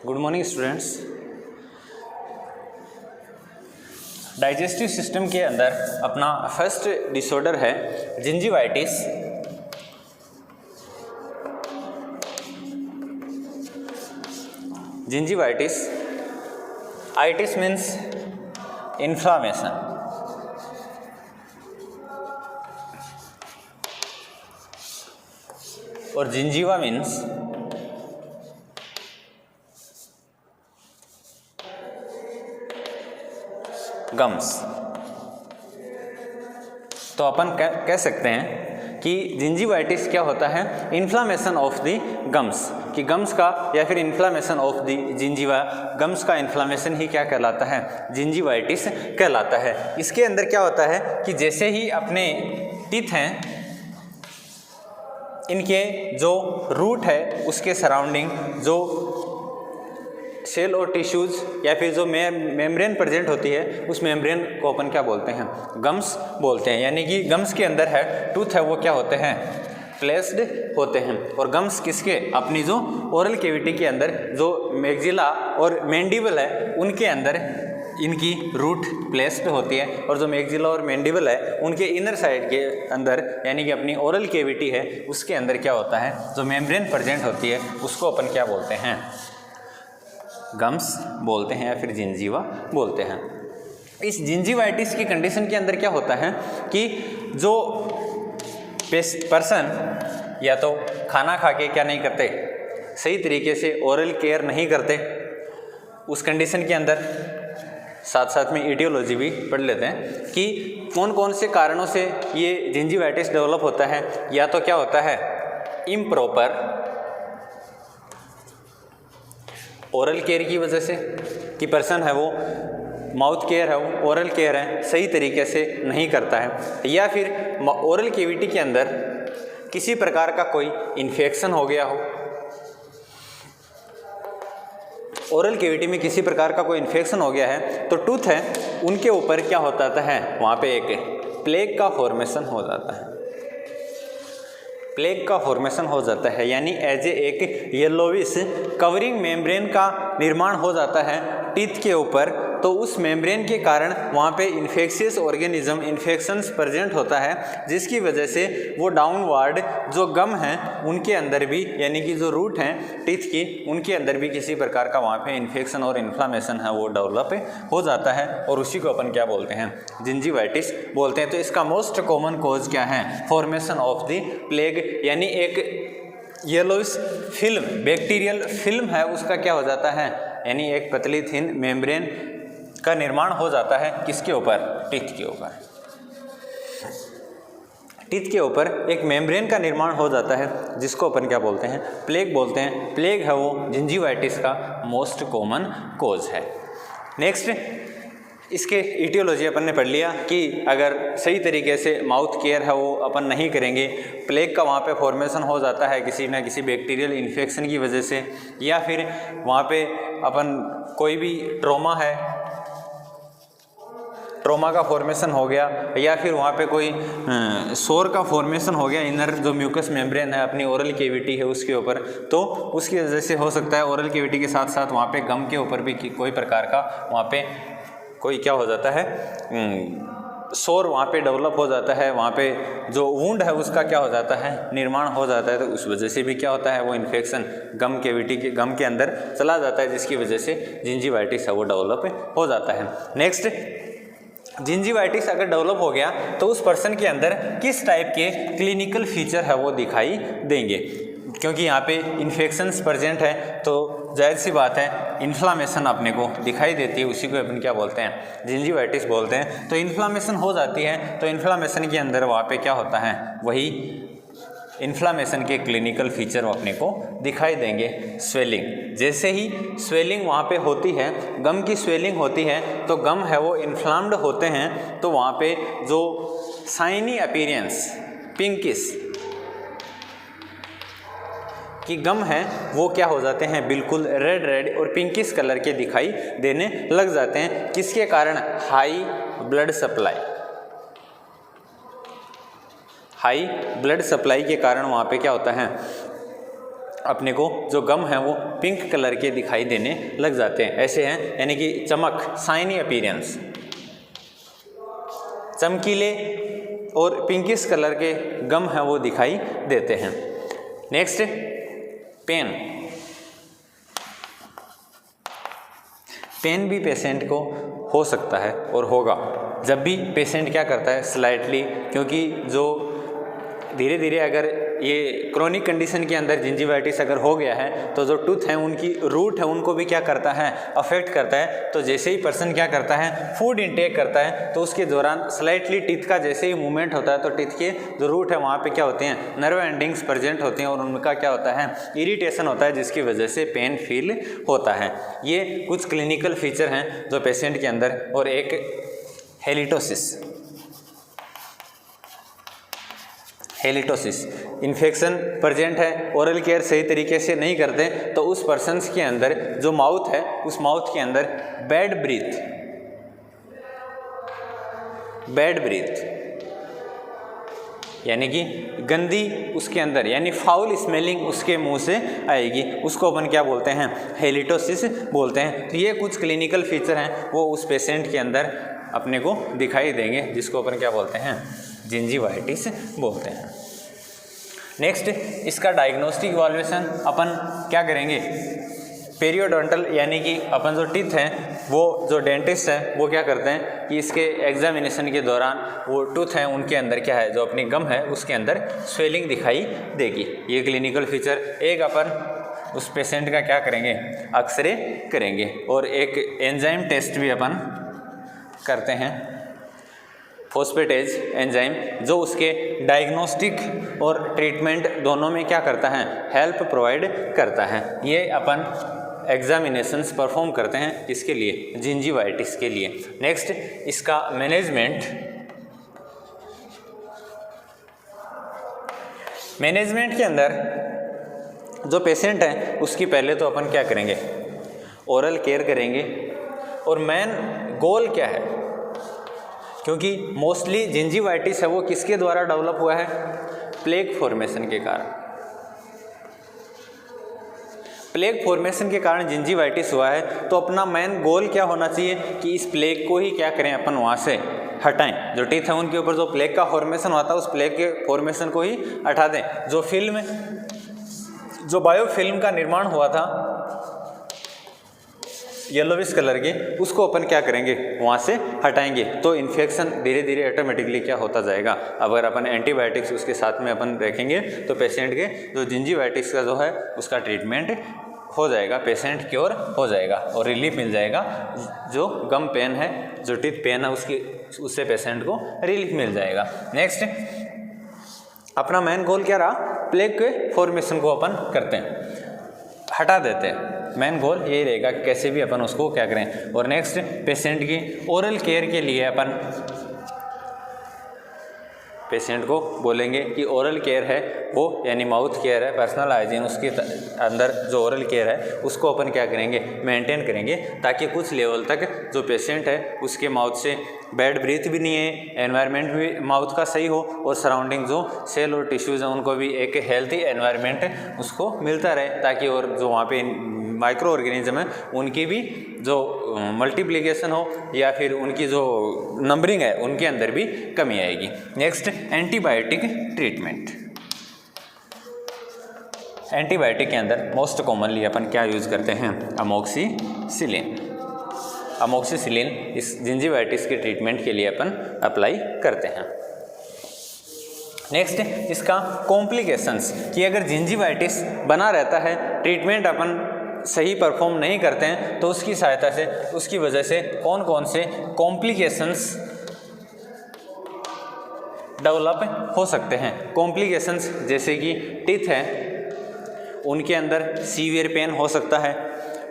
Good morning students. Digestive system के अंदर अपना फर्स्ट डिसऑर्डर है gingivitis. Gingivitis, itis means inflammation, और जिंजीवा मीन्स गम्स। तो अपन कह सकते हैं कि जिंजिवाइटिस क्या होता है, इन्फ्लामेशन ऑफ द गम्स, कि गम्स का या फिर इन्फ्लामेशन ऑफ द जिंजीवा, गम्स का इन्फ्लामेशन ही क्या कहलाता है, जिंजिवाइटिस कहलाता है। इसके अंदर क्या होता है कि जैसे ही अपने टीथ हैं, इनके जो रूट है उसके सराउंडिंग जो सेल और टिश्यूज या फिर जो मेम्ब्रेन प्रेजेंट होती है, उस मेम्ब्रेन को अपन क्या बोलते हैं, गम्स बोलते हैं। यानी कि गम्स के अंदर है टूथ है वो क्या होते हैं, प्लेस्ड होते हैं। और गम्स किसके, अपनी जो ओरल कैविटी के अंदर जो मैक्सिला और मैंडिबल है उनके अंदर इनकी रूट प्लेस्ड होती है, और जो मैक्सिला और मैंडिबल है उनके इनर साइड के अंदर यानी कि अपनी ओरल कैविटी है उसके अंदर क्या होता है, जो मेम्ब्रेन प्रेजेंट होती है उसको अपन क्या बोलते हैं, गम्स बोलते हैं या फिर जिंजीवा बोलते हैं। इस जिंजीवाइटिस की कंडीशन के अंदर क्या होता है कि जो पर्सन या तो खाना खा के क्या नहीं करते, सही तरीके से ओरल केयर नहीं करते, उस कंडीशन के अंदर साथ साथ में एटियोलॉजी भी पढ़ लेते हैं कि कौन कौन से कारणों से ये जिंजीवाइटिस डेवलप होता है। या तो क्या होता है, इम्प्रॉपर ओरल केयर की वजह से, कि पर्सन है वो माउथ केयर है वो ओरल केयर है सही तरीके से नहीं करता है, या फिर ओरल कैविटी के अंदर किसी प्रकार का कोई इन्फेक्शन हो गया हो, ओरल कैविटी में किसी प्रकार का कोई इन्फेक्शन हो गया है तो टूथ है उनके ऊपर क्या होता है, वहाँ पे एक प्लेग का फॉर्मेशन हो जाता है, प्लेग का फॉर्मेशन हो जाता है। यानी एज एक येलोविश कवरिंग मेम्ब्रेन का निर्माण हो जाता है टीथ के ऊपर। तो उस मेम्ब्रेन के कारण वहाँ पे इन्फेक्शियस ऑर्गेनिज्म इन्फेक्शंस प्रेजेंट होता है, जिसकी वजह से वो डाउनवार्ड जो गम हैं उनके अंदर भी यानी कि जो रूट हैं टीथ की उनके अंदर भी किसी प्रकार का वहाँ पे इन्फेक्शन और इन्फ्लामेशन है वो डेवलप हो जाता है, और उसी को अपन क्या बोलते हैं, जिंजीवाइटिस बोलते हैं। तो इसका मोस्ट कॉमन कॉज क्या है, फॉर्मेशन ऑफ द प्लेग, यानी एक येलोइश फिल्म बैक्टीरियल फिल्म है उसका क्या हो जाता है, यानी एक पतली थिन मेम्ब्रेन का निर्माण हो जाता है किसके ऊपर, टीथ के ऊपर। टीथ के ऊपर एक मेम्ब्रेन का निर्माण हो जाता है जिसको अपन क्या बोलते हैं, प्लेग बोलते हैं। प्लेग है वो जिंजीवाइटिस का मोस्ट कॉमन कॉज है। नेक्स्ट, इसके इटियोलॉजी अपन ने पढ़ लिया कि अगर सही तरीके से माउथ केयर है वो अपन नहीं करेंगे, प्लेग का वहाँ पे फॉर्मेशन हो जाता है किसी न किसी बैक्टीरियल इन्फेक्शन की वजह से, या फिर वहाँ पे अपन कोई भी ट्रॉमा है, ट्रॉमा का फॉर्मेशन हो गया, या फिर वहाँ पे कोई सोर का फॉर्मेशन हो गया, इनर जो म्यूकस मेम्ब्रेन है अपनी ओरल कैविटी है उसके ऊपर, तो उसकी वजह से हो सकता है ओरल कैविटी के साथ साथ वहाँ पे गम के ऊपर भी कोई प्रकार का वहाँ पे कोई क्या हो जाता है, सोर वहाँ पे डेवलप हो जाता है, वहाँ पे जो वुंड है उसका क्या हो जाता है, निर्माण हो जाता है। तो उस वजह से भी क्या होता है, वो इन्फेक्शन गम कैविटी के गम के अंदर चला जाता है, जिसकी वजह से जिंजीवाइटिस है वो डेवलप हो जाता है। नेक्स्ट, जिंजीवाइटिस अगर डेवलप हो गया तो उस पर्सन के अंदर किस टाइप के क्लिनिकल फीचर है वो दिखाई देंगे, क्योंकि यहाँ पे इन्फेक्शंस प्रेजेंट है तो जाहिर सी बात है इन्फ्लामेशन अपने को दिखाई देती है, उसी को अपन क्या बोलते हैं, जिंजीवाइटिस बोलते हैं। तो इन्फ्लामेशन हो जाती है तो इन्फ्लामेशन के अंदर वहाँ पे क्या होता है, वही इन्फ्लामेशन के क्लिनिकल फीचर अपने को दिखाई देंगे। स्वेलिंग, जैसे ही स्वेलिंग वहाँ पे होती है, गम की स्वेलिंग होती है तो गम है वो इन्फ्लाम्ड होते हैं, तो वहाँ पे जो शाइनी अपीयरेंस पिंकिश कि गम है वो क्या हो जाते हैं, बिल्कुल रेड रेड और पिंकिश कलर के दिखाई देने लग जाते हैं। किसके कारण, high blood supply, high blood supply के कारण वहाँ पे क्या होता है, अपने को जो गम है वो पिंक कलर के दिखाई देने लग जाते हैं, ऐसे हैं, यानी कि चमक, शाइनी अपीयरेंस, चमकीले और पिंकिश कलर के गम है वो दिखाई देते हैं। Next, pen. पेन भी पेशेंट को हो सकता है और होगा जब भी पेशेंट क्या करता है, स्लाइटली, क्योंकि जो धीरे धीरे अगर ये क्रोनिक कंडीशन के अंदर जिंजिवाइटिस अगर हो गया है तो जो टूथ है उनकी रूट है उनको भी क्या करता है, अफेक्ट करता है। तो जैसे ही पर्सन क्या करता है, फूड इंटेक करता है, तो उसके दौरान स्लाइटली टीथ का जैसे ही मूवमेंट होता है तो टीथ के जो रूट है वहाँ पे क्या होते हैं, नर्व एंडिंग्स प्रेजेंट होते हैं और उनका क्या होता है, इरिटेशन होता है, जिसकी वजह से पेन फील होता है। ये कुछ क्लिनिकल फीचर हैं जो पेशेंट के अंदर। और एक हेलिटोसिस, हेलिटोसिस इन्फेक्शन प्रेजेंट है, ओरल केयर सही तरीके से नहीं करते तो उस पर्सन्स के अंदर जो माउथ है उस माउथ के अंदर बैड ब्रीथ यानी कि गंदी उसके अंदर यानी फाउल स्मेलिंग उसके मुंह से आएगी, उसको अपन क्या बोलते हैं, हेलिटोसिस बोलते हैं। तो ये कुछ क्लिनिकल फीचर हैं वो उस पेशेंट के अंदर अपने को दिखाई देंगे, जिसको अपन क्या बोलते हैं, जिंजिवाइटिस बोलते हैं। नेक्स्ट, इसका डायग्नोस्टिक इवैल्यूएशन अपन क्या करेंगे, पेरियोडोंटल यानी कि अपन जो टीथ हैं वो जो डेंटिस्ट है वो क्या करते हैं कि इसके एग्जामिनेशन के दौरान वो टूथ हैं उनके अंदर क्या है, जो अपनी गम है उसके अंदर स्वेलिंग दिखाई देगी। ये क्लिनिकल फीचर। एक अपन उस पेशेंट का क्या करेंगे, एक्सरे करेंगे और एक एंजाइम टेस्ट भी अपन करते हैं, फोस्फेटेज एंजाइम, जो उसके डायग्नोस्टिक और ट्रीटमेंट दोनों में क्या करता है, हेल्प प्रोवाइड करता है। ये अपन एग्जामिनेशंस परफॉर्म करते हैं इसके लिए, जिंजिवाइटिस के लिए। नेक्स्ट, इसका मैनेजमेंट के अंदर जो पेशेंट है उसकी पहले तो अपन क्या करेंगे, ओरल केयर करेंगे। और मेन गोल क्या है, क्योंकि मोस्टली जिंजिवाइटिस है वो किसके द्वारा डेवलप हुआ है, प्लेग फॉर्मेशन के कारण। प्लेग फॉर्मेशन के कारण जिंजिवाइटिस हुआ है, तो अपना मेन गोल क्या होना चाहिए कि इस प्लेग को ही क्या करें, अपन वहाँ से हटाएं। जो टीथ है उनके ऊपर जो प्लेग का फॉर्मेशन होता है उस प्लेग के फॉर्मेशन को ही हटा दें। जो बायोफिल्म का निर्माण हुआ था येलोविश कलर के, उसको अपन क्या करेंगे, वहाँ से हटाएंगे। तो इन्फेक्शन धीरे धीरे ऑटोमेटिकली क्या होता जाएगा। अगर अपन एंटीबायोटिक्स उसके साथ में अपन रखेंगे तो पेशेंट के जो जिंजिवाइटिस का जो है उसका ट्रीटमेंट हो जाएगा, पेशेंट क्योर हो जाएगा और रिलीफ मिल जाएगा। जो गम पेन है, जो टीथ पेन है, उससे पेशेंट को रिलीफ मिल जाएगा। नेक्स्ट, अपना मेन गोल क्या रहा, प्लेग के फॉर्मेशन को अपन करते हैं, हटा देते हैं। मेन गोल यही रहेगा कि कैसे भी अपन उसको क्या करें। और नेक्स्ट, पेशेंट की ओरल केयर के लिए अपन पेशेंट को बोलेंगे कि ओरल केयर है वो यानी माउथ केयर है, पर्सनल हाइजीन, उसके अंदर जो ओरल केयर है उसको अपन क्या करेंगे, मेंटेन करेंगे, ताकि कुछ लेवल तक जो पेशेंट है उसके माउथ से बैड ब्रीथ भी नहीं है, एनवायरनमेंट भी माउथ का सही हो और सराउंडिंग जो सेल और टिश्यूज़ हैं उनको भी एक हेल्थी एनवायरनमेंट उसको मिलता रहे, ताकि और जो वहाँ पे माइक्रो ऑर्गेनिज्म है उनकी भी जो मल्टीप्लिकेशन हो या फिर उनकी जो नंबरिंग है उनके अंदर भी कमी आएगी। Next, antibiotic treatment. एंटीबायोटिक के अंदर मोस्ट कॉमनली अपन क्या यूज़ करते हैं, अमोक्सिसिलिन। अमोक्सिसिलिन इस जिंजिवाइटिस के ट्रीटमेंट के लिए अपन अप्लाई करते हैं। नेक्स्ट, इसका कॉम्प्लिकेशंस, कि अगर जिंजिवाइटिस बना रहता है, ट्रीटमेंट अपन सही परफॉर्म नहीं करते हैं, तो उसकी सहायता से, उसकी वजह से कौन कौन से कॉम्प्लिकेशंस डेवलप हो सकते हैं। कॉम्प्लिकेशंस जैसे कि टीथ है उनके अंदर सीवियर पेन हो सकता है।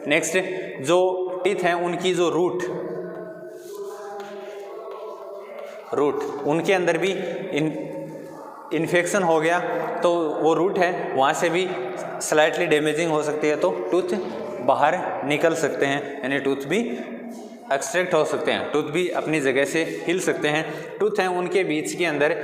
नेक्स्ट, जो टीथ हैं उनकी जो रूट उनके अंदर भी इन्फेक्शन हो गया तो वो रूट है वहाँ से भी स्लाइटली डैमेजिंग हो सकती है, तो टूथ बाहर निकल सकते हैं, यानी टूथ भी एक्सट्रैक्ट हो सकते हैं, टूथ भी अपनी जगह से हिल सकते हैं। टूथ हैं उनके बीच के अंदर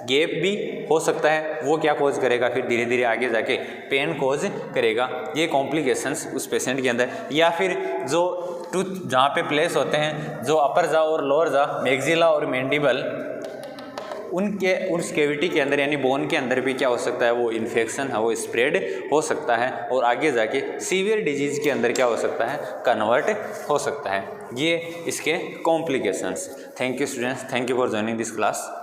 गैप भी हो सकता है, वो क्या कॉज करेगा फिर धीरे धीरे आगे जाके पेन कॉज करेगा, ये कॉम्प्लिकेशंस उस पेशेंट के अंदर। या फिर जो टूथ जहाँ पे प्लेस होते हैं, जो अपर जा और लोअर जा, मैक्सिला और मैंडिबल, उनके उस कैविटी के अंदर यानी बोन के अंदर भी क्या हो सकता है, वो इन्फेक्शन है वो स्प्रेड हो सकता है और आगे जाके सीवियर डिजीज़ के अंदर क्या हो सकता है, कन्वर्ट हो सकता है। ये इसके complications. Thank you students, thank you for joining this class.